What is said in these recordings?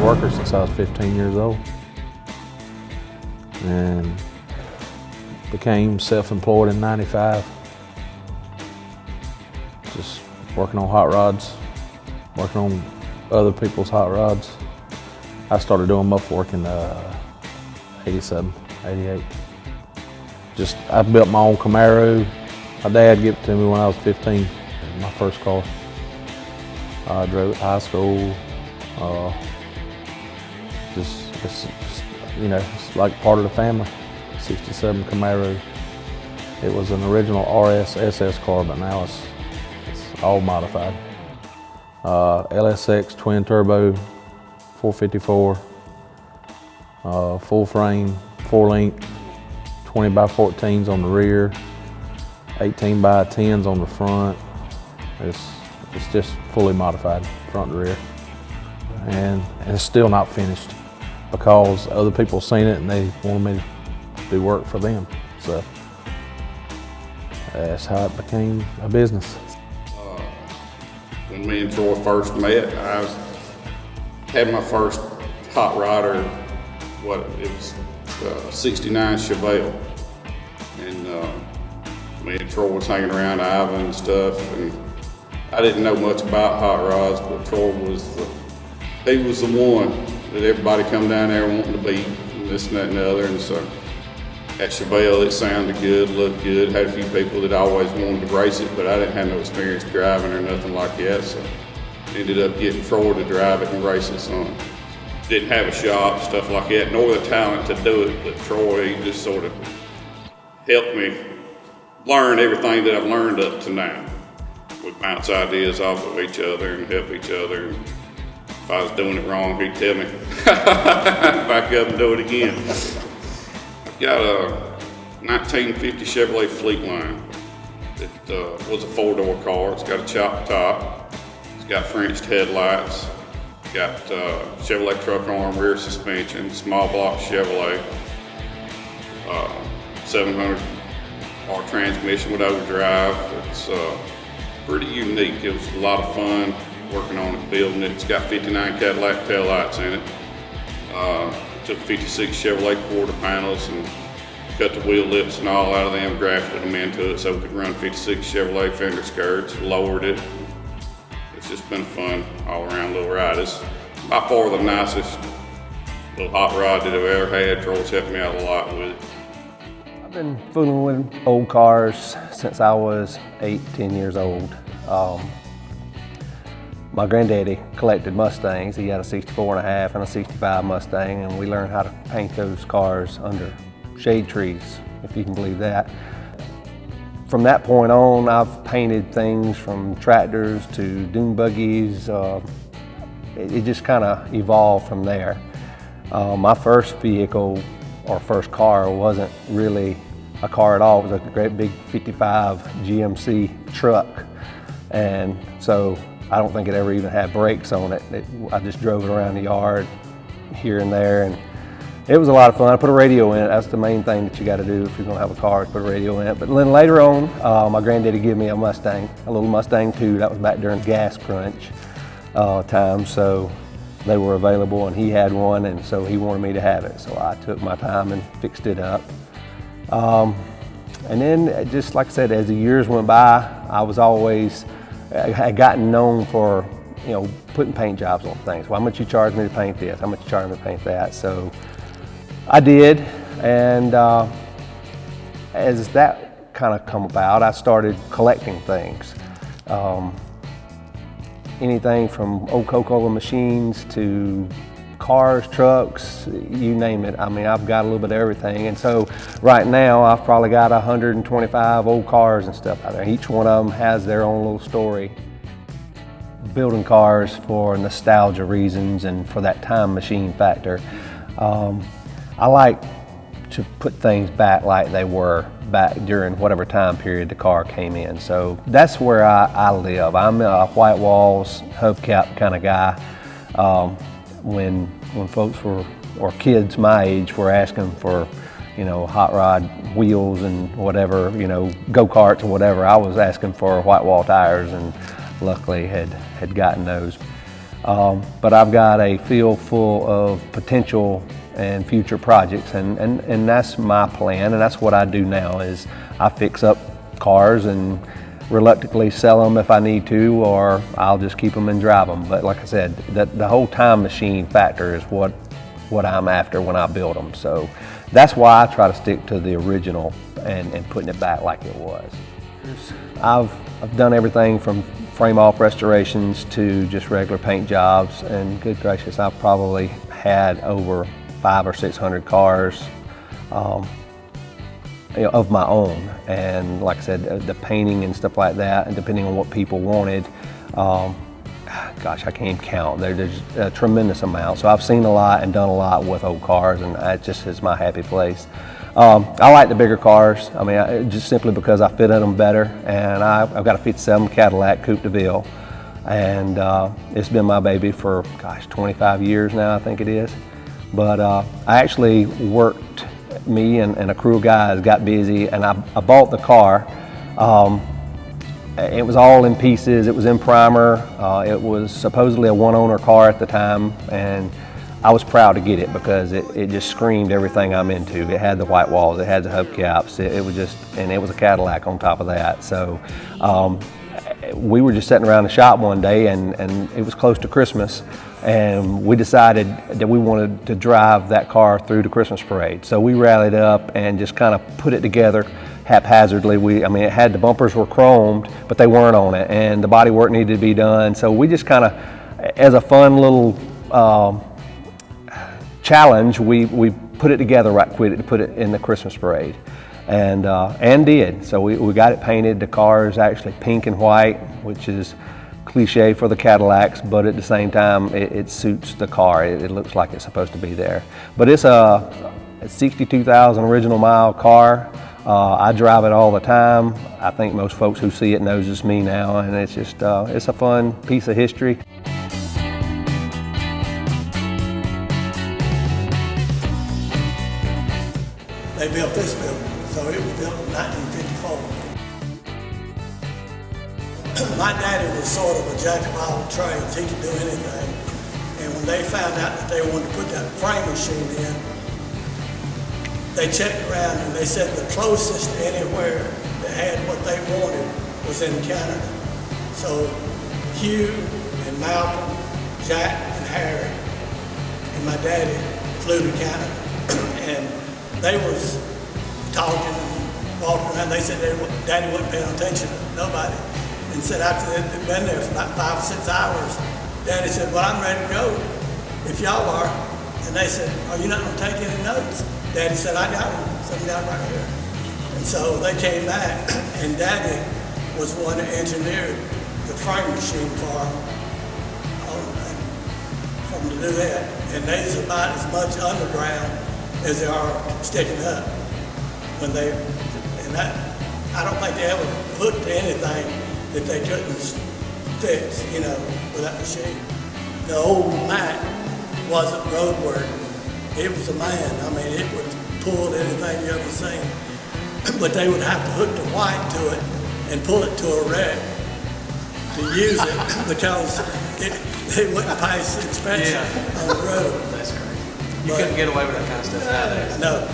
worker since I was 15 years old, and became self-employed in '95. Just working on hot rods, working on other people's hot rods. I started doing muff work in 87, 88. I built my own Camaro. My dad gave it to me when I was 15, my first car. I drove it to high school. You know, it's like part of the family. 67 Camaro. It was an original RS SS car, but now it's all modified. LSX twin turbo, 454, full frame, 4-link, 20x14s on the rear, 18x10s on the front. It's just fully modified, front and rear. And it's still not finished because other people seen it and they wanted me to do work for them. So that's how it became a business. When me and Troy first met, had my first hot rodder. It was a '69 Chevelle, and me and Troy was hanging around Ivan and stuff, and I didn't know much about hot rods, but Troy was the one that everybody come down there wanting to beat, and this and that and the other, and so at Chevelle it sounded good, looked good, had a few people that always wanted to race it, but I didn't have no experience driving or nothing like that, so ended up getting Troy to drive it and race it some. Didn't have a shop, stuff like that, nor the talent to do it, but Troy, he just sort of helped me learn everything that I've learned up to now. We bounce ideas off of each other and help each other. If I was doing it wrong, he'd tell me, back up and do it again. I've got a 1950 Chevrolet Fleetline. It was a 4-door car. It's got a chopped top. It's got Frenched headlights. Got Chevrolet truck arm, rear suspension, small block Chevrolet, 700R transmission with overdrive. It's pretty unique. It was a lot of fun working on it, building it. It's got 59 Cadillac taillights in it. Took 56 Chevrolet quarter panels and cut the wheel lips and all out of them, grafted them into it so we could run 56 Chevrolet fender skirts, lowered it. It's just been a fun all-around little ride. It's by far the nicest little hot rod that I've ever had. Troy's helped me out a lot with it. I've been fooling with old cars since I was 8, 10 years old. My granddaddy collected Mustangs. He had a 64 and a half and a 65 Mustang, and we learned how to paint those cars under shade trees, if you can believe that. From that point on, I've painted things from tractors to dune buggies. It just kind of evolved from there. My first vehicle or first car wasn't really a car at all. It was a great big 55 GMC truck. And so I don't think it ever even had brakes on it. I just drove it around the yard here and there, and it was a lot of fun. I put a radio in it. That's the main thing that you got to do if you're going to have a car, is put a radio in it. But then later on, my granddaddy gave me a Mustang, a little Mustang 2. That was back during gas crunch time, so they were available, and he had one, and so he wanted me to have it. So I took my time and fixed it up. And then, just like I said, as the years went by, I had gotten known for, you know, putting paint jobs on things. Well, how much you charge me to paint this? How much you charge me to paint that? So I did, and as that kind of come about, I started collecting things. Anything from old Coca-Cola machines to cars, trucks, you name it. I mean, I've got a little bit of everything. And so right now, I've probably got 125 old cars and stuff out there. Each one of them has their own little story. Building cars for nostalgia reasons and for that time machine factor. I like to put things back like they were back during whatever time period the car came in. So that's where I live. I'm a white walls, hubcap kind of guy. When folks or kids my age were asking for, you know, hot rod wheels and whatever, you know, go-karts and whatever, I was asking for white wall tires, and luckily had gotten those. But I've got a field full of potential and future projects, and that's my plan, and that's what I do now is I fix up cars and reluctantly sell them if I need to, or I'll just keep them and drive them. But like I said, the whole time machine factor is what I'm after when I build them. So that's why I try to stick to the original and putting it back like it was. I've done everything from frame off restorations to just regular paint jobs, and good gracious, I've probably had over 500 or 600 cars of my own. And like I said, the painting and stuff like that, and depending on what people wanted, gosh, I can't even count. There's a tremendous amount. So I've seen a lot and done a lot with old cars, and that just is my happy place. I like the bigger cars. I mean, just simply because I fit in them better. And I've got a 57 Cadillac Coupe de Ville, and it's been my baby for, gosh, 25 years now, I think it is. But I actually worked, me and a crew of guys got busy, and I bought the car. It was all in pieces. It was in primer. It was supposedly a one-owner car at the time, and I was proud to get it because it just screamed everything I'm into. It had the white walls, it had the hubcaps, it was just, and it was a Cadillac on top of that. So we were just sitting around the shop one day, and it was close to Christmas, and we decided that we wanted to drive that car through the Christmas parade. So we rallied up and just kind of put it together haphazardly. I mean, it had, the bumpers were chromed, but they weren't on it, and the body work needed to be done. So we just kind of, as a fun little challenge, we put it together right quick to put it in the Christmas parade, and did. So we got it painted. The car is actually pink and white, which is cliche for the Cadillacs, but at the same time, it suits the car. It looks like it's supposed to be there. But it's a 62,000 original mile car. I drive it all the time. I think most folks who see it knows it's me now, and it's just it's a fun piece of history. They built this building, so it was built in 1954. My daddy was sort of a jack of all trades. He could do anything. And when they found out that they wanted to put that frame machine in, they checked around and they said the closest anywhere that had what they wanted was in Canada. So Hugh and Malcolm, Jack and Harry, and my daddy flew to Canada. And they was talking and walking around. They said Daddy wasn't paying attention to nobody. And said after they'd been there for about 5 or 6 hours, Daddy said, well, I'm ready to go, if y'all are. And they said, are you not going to take any notes? Daddy said, I got them, some down right here. And so they came back, and Daddy was the one that engineered the frame machine for them to do that. And there's about as much underground as they are sticking up. When they, and that, I don't think they ever looked at anything that they couldn't fix, you know, with that machine. The old Mac wasn't road work. It was a man. I mean, it would pull anything you ever seen. But they would have to hook the white to it and pull it to a wreck to use it because they wouldn't pass the inspection on the road. That's crazy. You couldn't get away with that kind of stuff nowadays. No.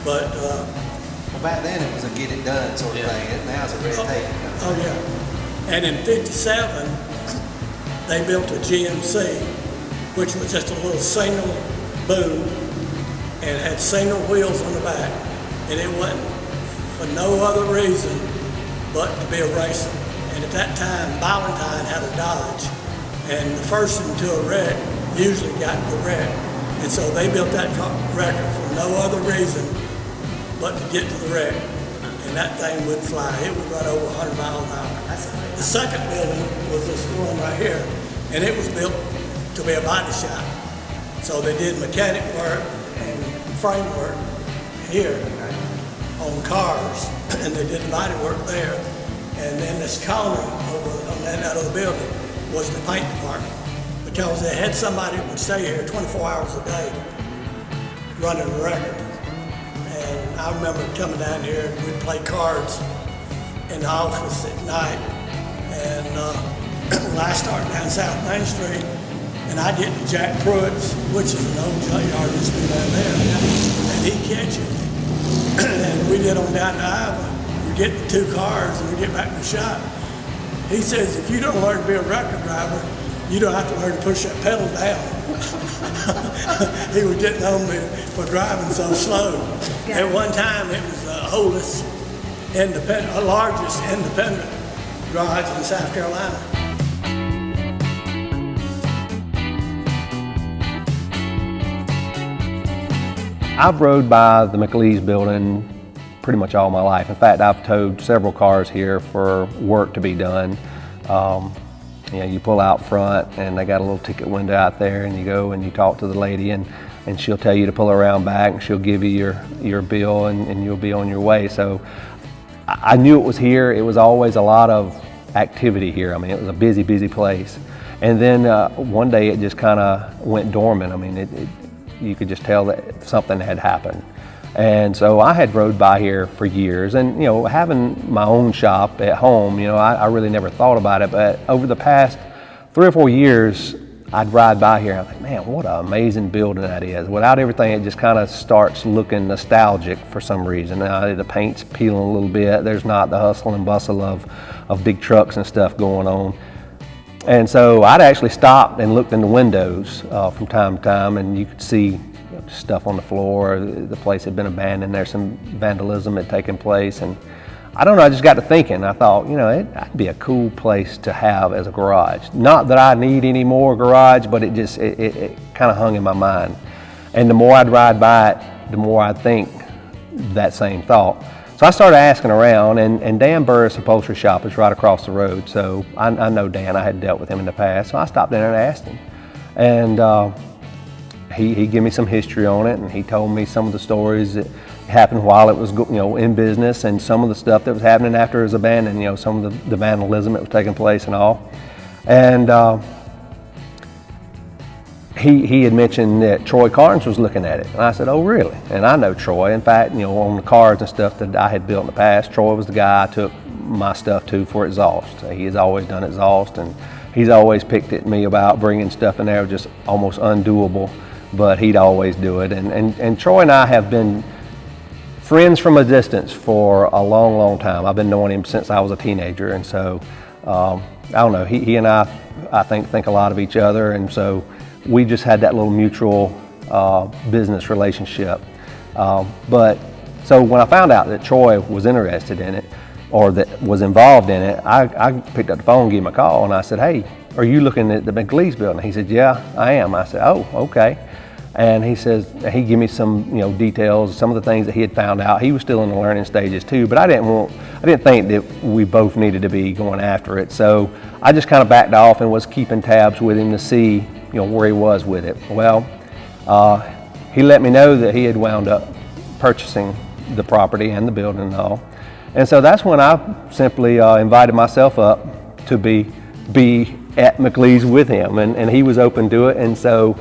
But Well, back then it was a get it done sort of thing. Now it's a red tape. Oh yeah. And in '57, they built a GMC, which was just a little single boom and had single wheels on the back. And it wasn't for no other reason but to be a racer. And at that time, Ballantine had a Dodge, and the first one to a wreck usually got the wreck. And so they built that record for no other reason but to get to the wreck. And that thing would fly. It would run over 100 miles an hour. The second building was this one right here, and it was built to be a body shop. So they did mechanic work and frame work here on cars, and they did body work there. And then this corner over on that other building was the paint department, because they had somebody that would stay here 24 hours a day running the record. And I remember coming down here and we'd play cards in the office at night. And Well, I start down South Main Street, and I get to Jack Pruitt's, which is an old junkyard that's been down there, and he catches me. And we get on down to Iowa. We get the 2 cars, and we get back to the shop. He says, if you don't learn to be a record driver, you don't have to learn to push that pedal down. He was getting on me for driving so slow. At one time, it was the oldest largest independent garage in South Carolina. I've rode by the McLeese building pretty much all my life. In fact, I've towed several cars here for work to be done. You pull out front and they got a little ticket window out there, and you go and you talk to the lady, and she'll tell you to pull around back, and she'll give you your bill, and you'll be on your way. So I knew it was here. It was always a lot of activity here. I mean, it was a busy, busy place. And then one day it just kind of went dormant. I mean, you could just tell that something had happened. And so I had rode by here for years, and having my own shop at home, I really never thought about it. But over the past 3 or 4 years, I'd ride by here and I think, man, what an amazing building that is. Without everything, it just kind of starts looking nostalgic for some reason. The paint's peeling a little bit. There's not the hustle and bustle of big trucks and stuff going on. And so I'd actually stopped and looked in the windows from time to time, and you could see stuff on the floor. The place had been abandoned. There's some vandalism had taken place, and I don't know, I just got to thinking. I thought, it'd be a cool place to have as a garage. Not that I need any more garage, but it kind of hung in my mind. And the more I'd ride by it, the more I'd think that same thought. So I started asking around, and Dan Burris Upholstery Shop is right across the road. So I know Dan, I had dealt with him in the past. So I stopped in and asked him. And he gave me some history on it, and he told me some of the stories that happened while it was in business, and some of the stuff that was happening after it was abandoned, some of the vandalism that was taking place and all. And he had mentioned that Troy Carnes was looking at it, and I said, oh really? And I know Troy. In fact, on the cars and stuff that I had built in the past, Troy was the guy I took my stuff to for exhaust. He has always done exhaust, and he's always picked at me about bringing stuff in there just almost undoable, but he'd always do it. And Troy and I have been friends from a distance for a long, long time. I've been knowing him since I was a teenager, and so I don't know. He and I think a lot of each other, and so we just had that little mutual business relationship. But so when I found out that Troy was interested in it, or that was involved in it, I picked up the phone, gave him a call, and I said, hey, are you looking at the McLeese building? He said, yeah, I am. I said, oh, okay. And he says, he gave me some details, some of the things that he had found out. He was still in the learning stages too, but I didn't think that we both needed to be going after it. So I just kind of backed off and was keeping tabs with him to see where he was with it. Well, he let me know that he had wound up purchasing the property and the building and all. And so that's when I simply invited myself up to be at McLeese with him, and he was open to it. And so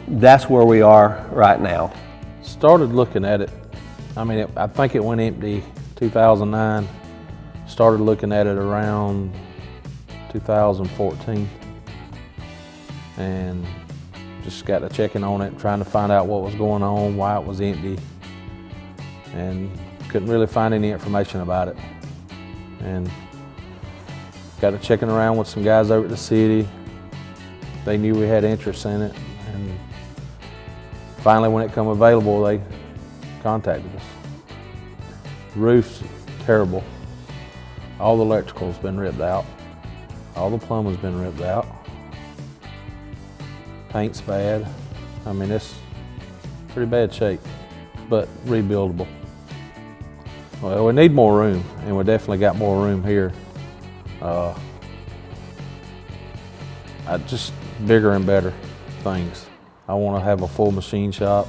that's where we are right now. Started looking at it. I mean, I think it went empty 2009. Started looking at it around 2014, and just got to checking on it, trying to find out what was going on, why it was empty, and couldn't really find any information about it. And got to checking around with some guys over at the city. They knew we had interest in it, and finally when it come available, they contacted us. Roof's terrible. All the electrical's been ripped out. All the plumbing's been ripped out. Paint's bad. I mean, it's pretty bad shape, but rebuildable. Well, we need more room, and we definitely got more room here. Just bigger and better things. I want to have a full machine shop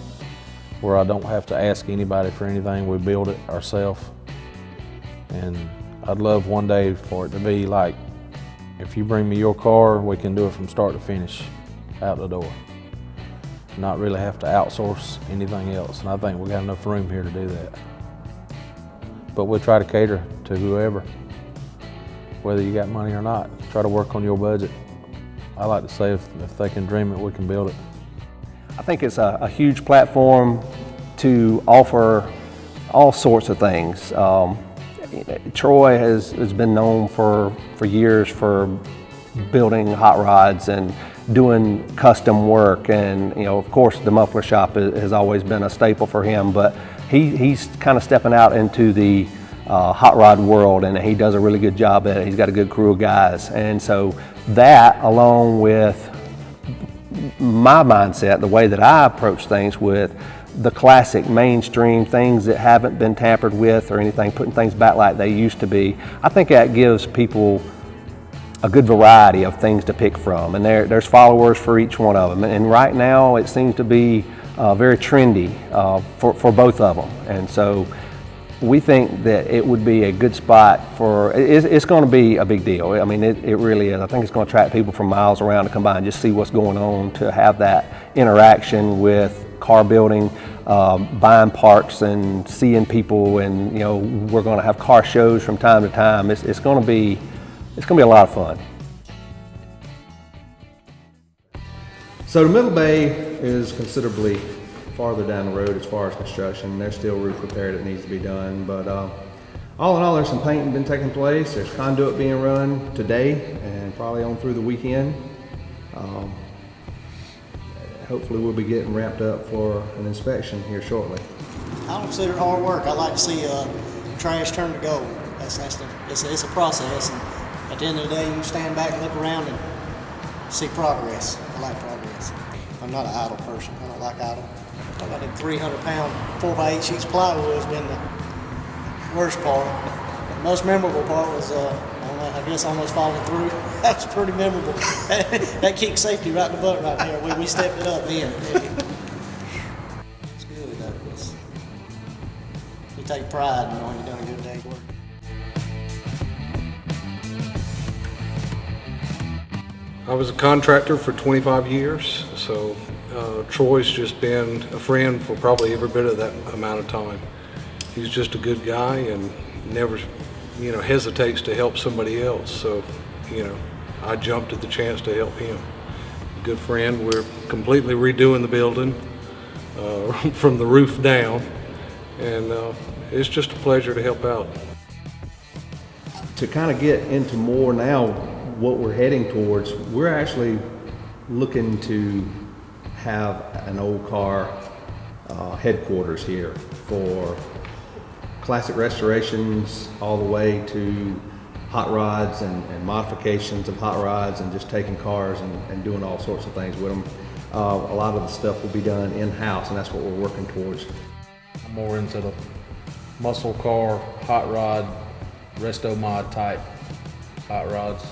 where I don't have to ask anybody for anything. We build it ourselves. And I'd love one day for it to be like, if you bring me your car, we can do it from start to finish, out the door. Not really have to outsource anything else. And I think we got enough room here to do that. But we'll try to cater to whoever. whether you got money or not. Try to work on your budget. I like to say if they can dream it, we can build it. I think it's a huge platform to offer all sorts of things. Troy has been known for years for building hot rods and doing custom work, and of course the muffler shop has always been a staple for him, but he's kind of stepping out into the hot rod world, and he does a really good job at it. He's got a good crew of guys, and so that, along with my mindset, the way that I approach things with the classic mainstream things that haven't been tampered with or anything, putting things back like they used to be, I think that gives people a good variety of things to pick from, and there's followers for each one of them. And right now it seems to be very trendy for both of them, and so we think that it would be a good spot for, it's going to be a big deal. I mean, it really is. I think it's going to attract people from miles around to come by and just see what's going on, to have that interaction with car building, buying parts and seeing people, and we're going to have car shows from time to time. It's going to be a lot of fun. So the Middle Bay is considerably farther down the road as far as construction. There's still roof repair that needs to be done, but all in all, there's some painting been taking place. There's conduit being run today and probably on through the weekend. Hopefully we'll be getting ramped up for an inspection here shortly. I don't consider it hard work. I like to see trash turn to gold. It's a process, and at the end of the day, you stand back and look around and see progress. I like progress. I'm not an idle person. I don't like idle. I think 300-pound 4x8 sheets of plywood has been the worst part. The most memorable part was, I guess, almost falling through. That's pretty memorable. That kicked safety right in the butt right there. We stepped it up then. It's good though. You take pride in knowing you've done a good day's work. I was a contractor for 25 years, so Troy's just been a friend for probably every bit of that amount of time. He's just a good guy and never, hesitates to help somebody else. So, I jumped at the chance to help him. Good friend. We're completely redoing the building from the roof down, and it's just a pleasure to help out. To kind of get into more now what we're heading towards, we're actually looking to have an old car headquarters here for classic restorations all the way to hot rods and modifications of hot rods, and just taking cars and doing all sorts of things with them. A lot of the stuff will be done in-house, and that's what we're working towards. I'm more into the muscle car, hot rod, resto mod type hot rods,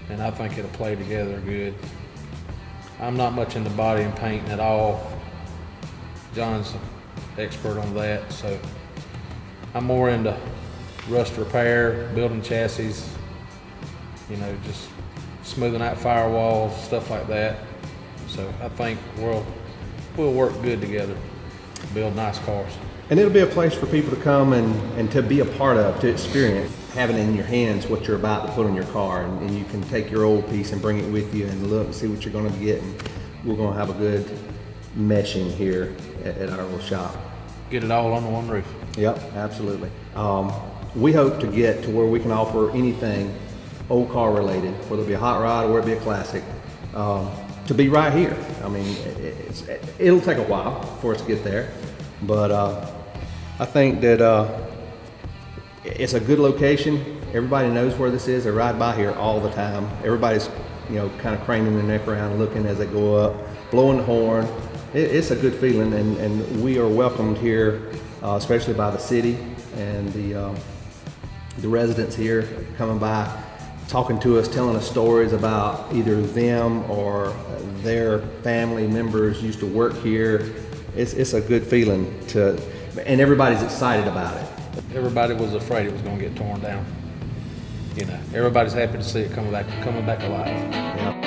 and I think it'll play together good. I'm not much into body and painting at all. John's an expert on that, so I'm more into rust repair, building chassis, just smoothing out firewalls, stuff like that. So I think we'll work good together, build nice cars. And it'll be a place for people to come and to be a part of, to experience, having in your hands what you're about to put on your car, and you can take your old piece and bring it with you and look and see what you're going to get, and we're going to have a good meshing here at our little shop. Get it all under one roof. Yep, absolutely. We hope to get to where we can offer anything old car related, whether it be a hot rod or whether it be a classic, to be right here. I mean, it'll take a while for us to get there, but I think that it's a good location. Everybody knows where this is. They ride by here all the time. Everybody's, kind of craning their neck around, looking as they go up, blowing the horn. It's a good feeling, and we are welcomed here, especially by the city and the residents here coming by, talking to us, telling us stories about either them or their family members used to work here. It's a good feeling and everybody's excited about it. Everybody was afraid it was going to get torn down. Everybody's happy to see it coming back alive. Yeah.